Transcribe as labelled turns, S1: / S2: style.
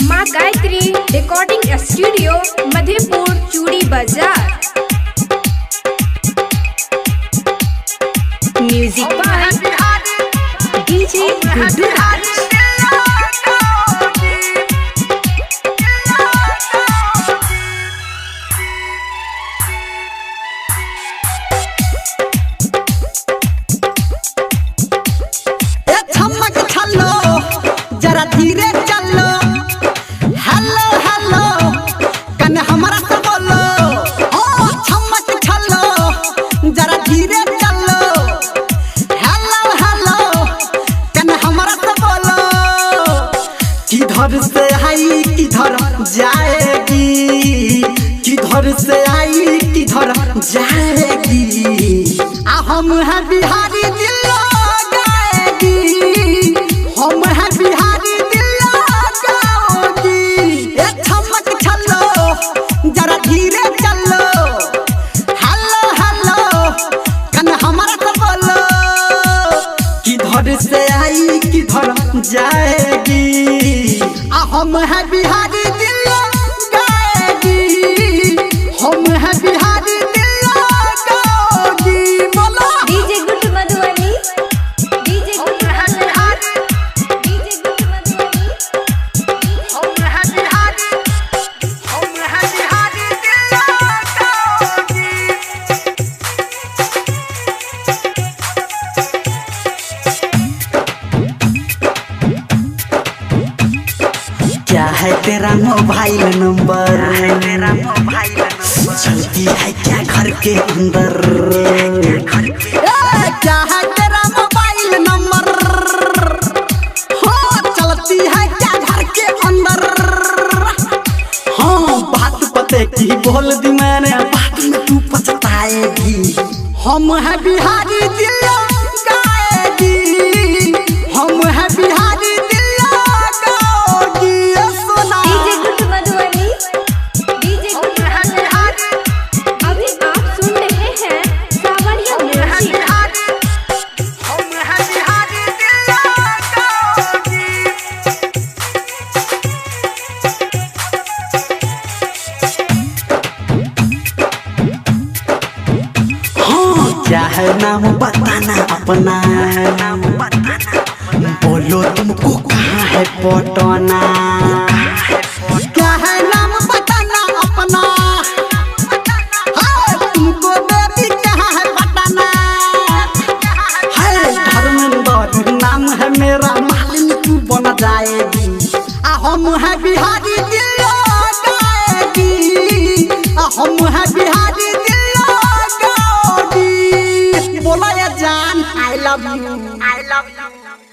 S1: माँ Gayatri recording studio Madhepur चूड़ी बाजार। म्यूजिक बाय डीजे गुड्डू राज।
S2: जरा धीरे चलो, हेलो हेलो कन हमारा से बोलो। ओ छमक छलो जरा धीरे चलो, हेलो हेलो कन हमारा से बोलो। किधर से आई किधर जाएगी, किधर से आई किधर जाएगी। हम है बिहारी दिल्लो गाएगी, हम है बिहारी दिल्लो गाओगी। ए छमक छलो जरा धीरे चलो, हेलो हेलो कन हमारा से बोलो। किधर से आई किधर जाएगी। हम है बिहारी दिल्लो गाएगी, हम है बिहारी दिल्लो गाओगी। बोलो
S1: DJ Guddu Madhubani, DJ Guddu Madhubani, DJ Guddu Madhubani.
S2: हम है बिहारी दिल्लो गाओगी। क्या है तेरा मोबाइल नंबर, चलती है क्या घर के अंदर। क्या है तेरा मोबाइल नंबर, हो चलती है क्या घर के अंदर। हाँ बात पते की बोल दी मैंने, बात में तू पछताएगी। हम है बिहारी दिल्लो गाएगी, हम है बिहारी दिल्लो गाओगी। सुना
S1: डीजे गुड्डू मधुबनी, डीजे गुड्डू मधुबनी। अभी आप सुन रहे हैं सावरिया म्यूजिक।
S2: हम है बिहारी दिल्लो गाओगी। हाँ क्या है नाम बताना अपना, बोलो तुमको कहाँ है पटना। क्या है नाम बताना अपना, हाँ तुमको बेबी कहाँ है पटना। है धर्मेंद्र नाम है मेरा, मालिन तू बन जाएगी। हम है बिहारी दिल्लो गाएगी, हम है बिहारी दिल्लो गाओगी। बोला या जान I love you, I love you.